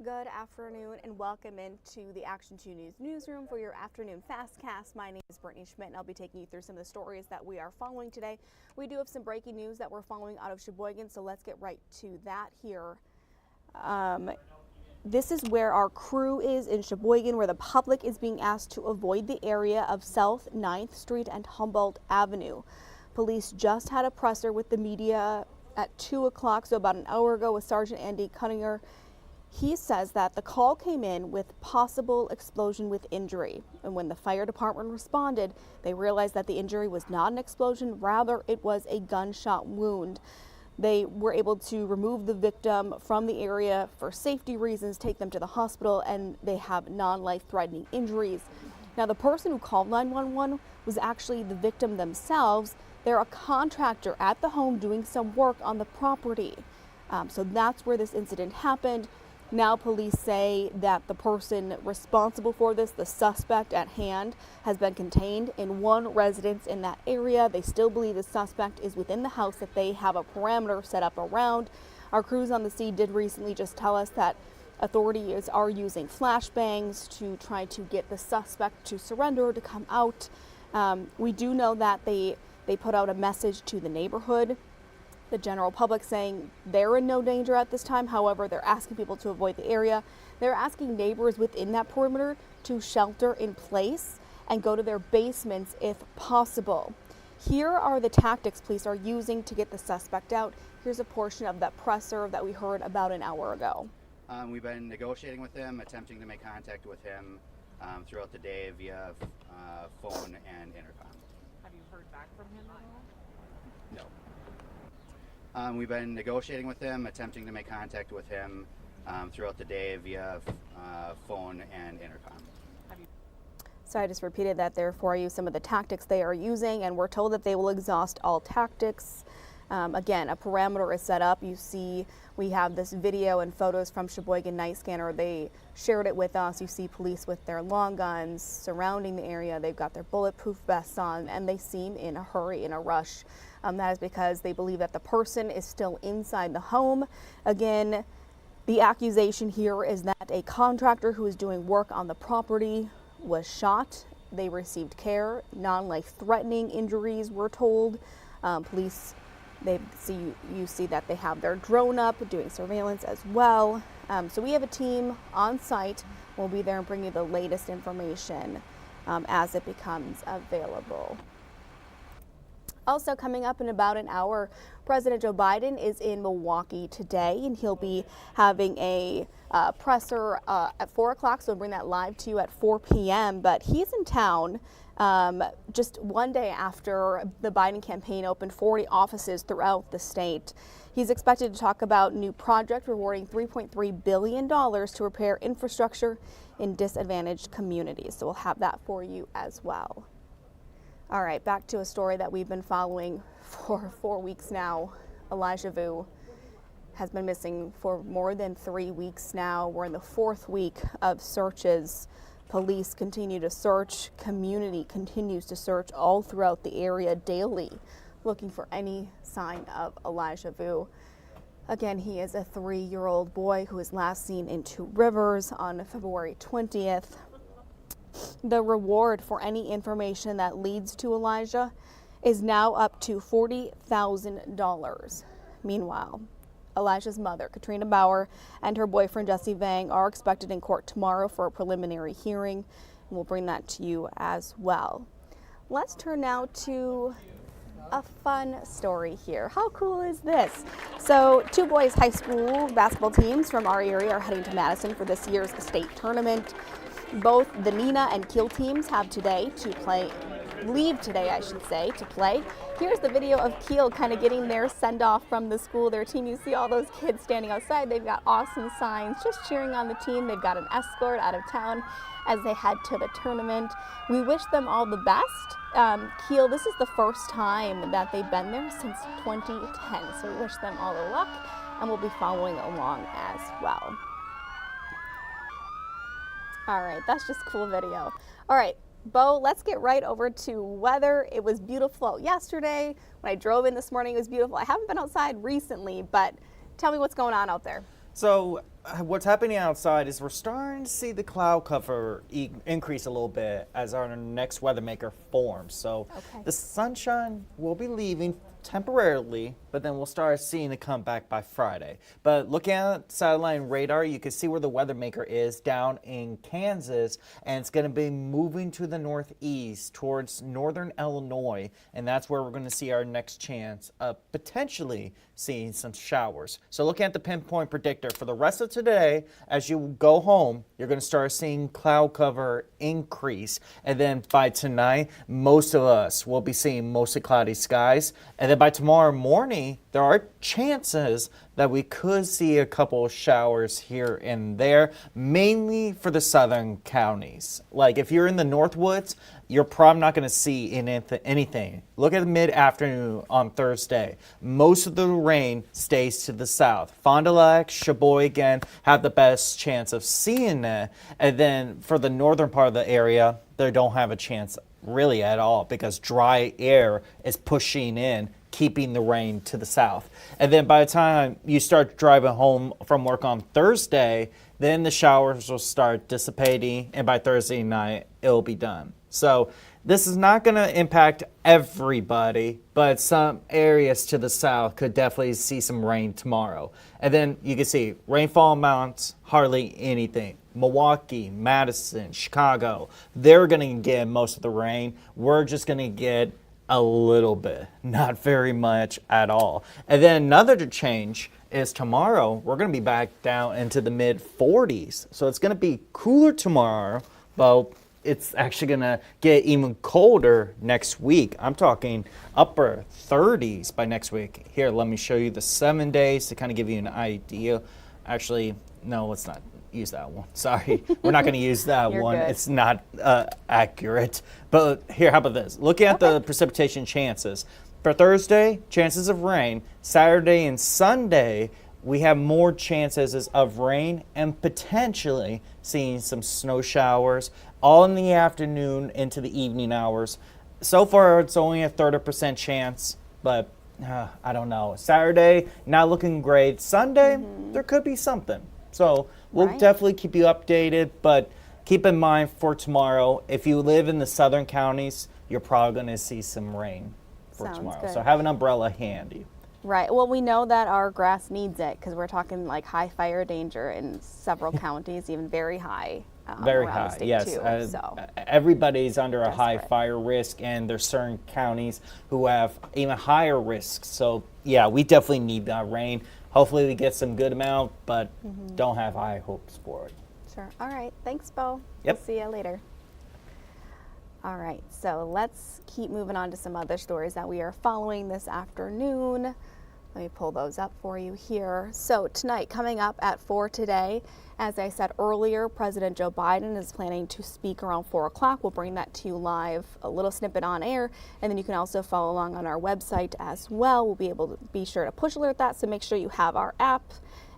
Good afternoon and welcome into the Action 2 News newsroom for your afternoon fastcast. My name is Brittany Schmidt and I'll be taking you through some of the stories that we are following today. We do have some breaking news that we're following out of Sheboygan, so let's get right to that here. This is where our crew is in Sheboygan, where the public is being asked to avoid the area of South 9th Street and Humboldt Avenue. Police just had a presser with the media at 2 o'clock, so about an hour ago, with Sergeant Andy Cunninger. He says that the call came in with possible explosion with injury, and when the fire department responded, they realized that the injury was not an explosion, rather it was a gunshot wound. They were able to remove the victim from the area for safety reasons, take them to the hospital, and they have non-life-threatening injuries. Now, the person who called 911 was actually the victim themselves. They're a contractor at the home doing some work on the property. So that's where this incident happened. Now police say that the person responsible for this, the suspect at hand, has been contained in one residence in that area. They still believe the suspect is within the house that they have a perimeter set up around. Our crews on the scene did recently just tell us that authorities are using flashbangs to try to get the suspect to surrender, to come out. We do know that they put out a message to the neighborhood, the general public, saying they're in no danger at this time. However, they're asking people to avoid the area. They're asking neighbors within that perimeter to shelter in place and go to their basements if possible. Here are the tactics police are using to get the suspect out. Here's a portion of that presser that we heard about an hour ago. We've been negotiating with him, attempting to make contact with him throughout the day via phone and intercom. Have you heard back from him at all? No. We've been negotiating with him, attempting to make contact with him throughout the day via phone and intercom. So I just repeated that there for you, some of the tactics they are using, and we're told that they will exhaust all tactics. Again, a perimeter is set up. You see, we have this video and photos from Sheboygan Night Scanner. They shared it with us. You see police with their long guns surrounding the area. They've got their bulletproof vests on, and they seem in a hurry, in a rush. That is because they believe that the person is still inside the home. Again, the accusation here is that a contractor who is doing work on the property was shot. They received care, non-life-threatening injuries, we're told. Police, you see that they have their drone up doing surveillance as well. So we have a team on site. We'll be there and bring you the latest information as it becomes available. Also coming up in about an hour, President Joe Biden is in Milwaukee today, and he'll be having a presser at 4 o'clock, so we'll bring that live to you at 4 p.m. But he's in town just one day after the Biden campaign opened 40 offices throughout the state. He's expected to talk about new project rewarding $3.3 billion to repair infrastructure in disadvantaged communities. So we'll have that for you as well. All right, back to a story that we've been following for 4 weeks now. Elijah Vu has been missing for more than 3 weeks now. We're in the 4th week of searches. Police continue to search. Community continues to search all throughout the area daily, looking for any sign of Elijah Vu. Again, he is a 3-year-old boy who was last seen in Two Rivers on February 20th. The reward for any information that leads to Elijah is now up to $40,000. Meanwhile, Elijah's mother, Katrina Bauer, and her boyfriend, Jesse Vang, are expected in court tomorrow for a preliminary hearing, and we'll bring that to you as well. Let's turn now to a fun story here. How cool is this? So, 2 boys high school basketball teams from our area are heading to Madison for this year's state tournament. Both the Neenah and Kiel teams have leave today, to play. Here's the video of Kiel kind of getting their send-off from the school, their team. You see all those kids standing outside. They've got awesome signs just cheering on the team. They've got an escort out of town as they head to the tournament. We wish them all the best. Kiel, this is the first time that they've been there since 2010, so we wish them all the luck, and we'll be following along as well. All right, that's just a cool video. All right, Bo, let's get right over to weather. It was beautiful yesterday. When I drove in this morning, it was beautiful. I haven't been outside recently, but tell me what's going on out there. So what's happening outside is we're starting to see the cloud cover increase a little bit as our next weather maker forms. So Okay. the sunshine will be leaving temporarily, but then we'll start seeing it come back by Friday. But looking at satellite and radar, you can see where the weather maker is down in Kansas, and it's going to be moving to the northeast towards northern Illinois, and that's where we're going to see our next chance of potentially seeing some showers. So looking at the pinpoint predictor for the rest of today, as you go home, you're going to start seeing cloud cover increase. And then by tonight, most of us will be seeing mostly cloudy skies. And then by tomorrow morning, there are chances that we could see a couple of showers here and there, mainly for the southern counties. Like if you're in the Northwoods, you're probably not going to see anything. Look at the mid-afternoon on Thursday. Most of the rain stays to the south. Fond du Lac, Sheboygan have the best chance of seeing it. And then for the northern part of the area, they don't have a chance really at all because dry air is pushing in, keeping the rain to the south. And then by the time you start driving home from work on Thursday, then the showers will start dissipating, and by Thursday night, it'll be done. So this is not going to impact everybody, but some areas to the south could definitely see some rain tomorrow. And then you can see rainfall amounts, hardly anything. Milwaukee, Madison, Chicago, they're going to get most of the rain. We're just going to get a little bit, not very much at all. And then another change is tomorrow, we're going to be back down into the mid 40s. So it's going to be cooler tomorrow, but it's actually going to get even colder next week. I'm talking upper 30s by next week. Here, let me show you the 7 days to kind of give you an idea. Actually, no, let's not use that one. Sorry, we're not going to use that one. Good. It's not accurate. But here, how about this? Looking at the precipitation chances. For Thursday, chances of rain. Saturday and Sunday, we have more chances of rain and potentially seeing some snow showers all in the afternoon into the evening hours. So far, it's only a 30% chance, but I don't know. Saturday, not looking great. Sunday, there could be something. So we'll Right. definitely keep you updated, but keep in mind for tomorrow, if you live in the southern counties, you're probably going to see some rain for Sounds tomorrow. good. So have an umbrella handy. Right. Well, we know that our grass needs it because we're talking like high fire danger in several counties, even very high. Very around the high, state yes. Too, so Everybody's under a high Desperate. fire risk, and there's certain counties who have even higher risks. So, yeah, we definitely need that rain. Hopefully we get some good amount, but don't have high hopes for it. sure. All right. Thanks, Bo. Yep. We'll see you later. All right. So let's keep moving on to some other stories that we are following this afternoon. Let me pull those up for you here. So tonight, coming up at 4 today, as I said earlier, President Joe Biden is planning to speak around 4 o'clock. We'll bring that to you live, a little snippet on air, and then you can also follow along on our website as well. We'll be able to be sure to push alert that, so make sure you have our app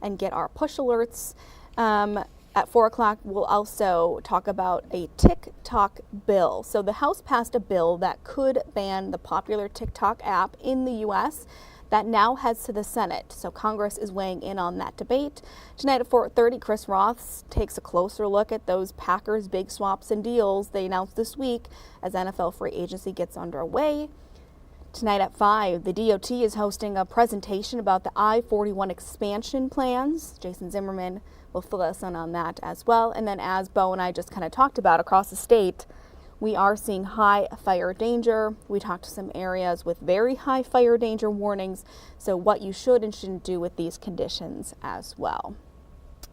and get our push alerts. At 4 o'clock, we'll also talk about a TikTok bill. So the House passed a bill that could ban the popular TikTok app in the U.S. That now heads to the Senate. So Congress is weighing in on that debate. Tonight at 4:30, Chris Roth takes a closer look at those Packers big swaps and deals they announced this week as NFL free agency gets underway. Tonight at 5, the DOT is hosting a presentation about the I-41 expansion plans. Jason Zimmerman will fill us in on that as well. And then as Bo and I just kind of talked about across the state, we are seeing high fire danger. We talked to some areas with very high fire danger warnings. So what you should and shouldn't do with these conditions as well.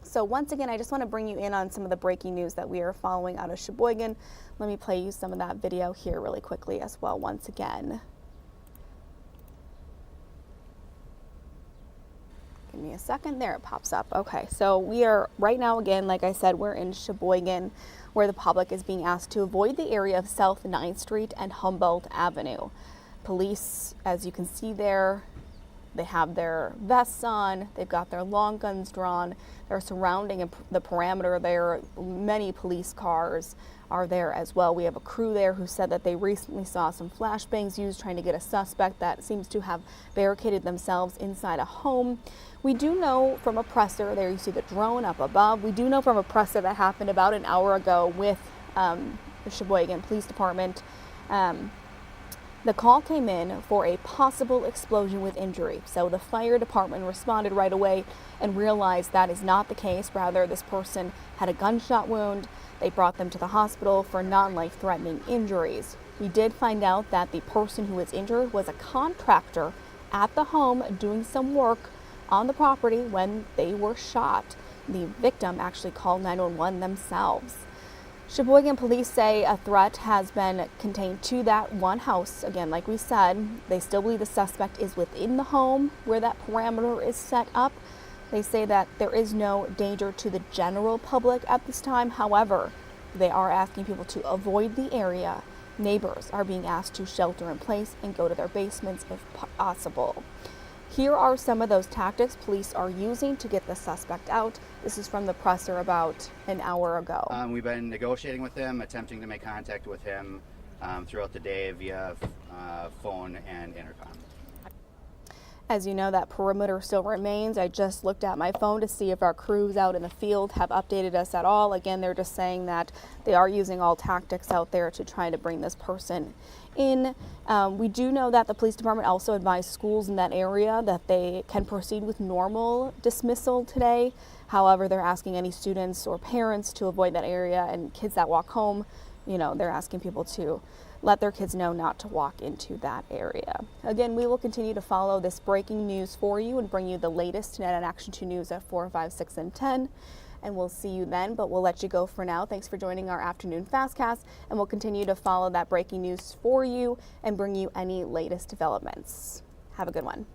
So once again, I just want to bring you in on some of the breaking news that we are following out of Sheboygan. Let me play you some of that video here really quickly as well once again. Give me a second. There it pops up. Okay, so we are right now, again, like I said, we're in Sheboygan, where the public is being asked to avoid the area of South 9th Street and Humboldt Avenue. Police, as you can see there, They have their vests on, they've got their long guns drawn, they're surrounding the perimeter there. Many police cars are there as well. We have a crew there who said that they recently saw some flashbangs used trying to get a suspect that seems to have barricaded themselves inside a home. We do know from a presser, there you see the drone up above, we do know from a presser that happened about an hour ago with the Sheboygan Police Department. The call came in for a possible explosion with injury. So the fire department responded right away and realized that is not the case. Rather, this person had a gunshot wound. They brought them to the hospital for non-life-threatening injuries. We did find out that the person who was injured was a contractor at the home doing some work on the property when they were shot. The victim actually called 911 themselves. Sheboygan police say a threat has been contained to that one house. Again, like we said, they still believe the suspect is within the home where that perimeter is set up. They say that there is no danger to the general public at this time. However, they are asking people to avoid the area. Neighbors are being asked to shelter in place and go to their basements if possible. Here are some of those tactics police are using to get the suspect out. This is from the presser about an hour ago. We've been negotiating with him, attempting to make contact with him throughout the day via phone and intercom. As you know, that perimeter still remains. I just looked at my phone to see if our crews out in the field have updated us at all. Again, they're just saying that they are using all tactics out there to try to bring this person in. We do know that the police department also advised schools in that area that they can proceed with normal dismissal today. However, they're asking any students or parents to avoid that area, and kids that walk home, you know, they're asking people to let their kids know not to walk into that area. Again, we will continue to follow this breaking news for you and bring you the latest Net and Action 2 News at 4, 5, 6, and 10. And we'll see you then, but we'll let you go for now. Thanks for joining our afternoon Fastcast, and we'll continue to follow that breaking news for you and bring you any latest developments. Have a good one.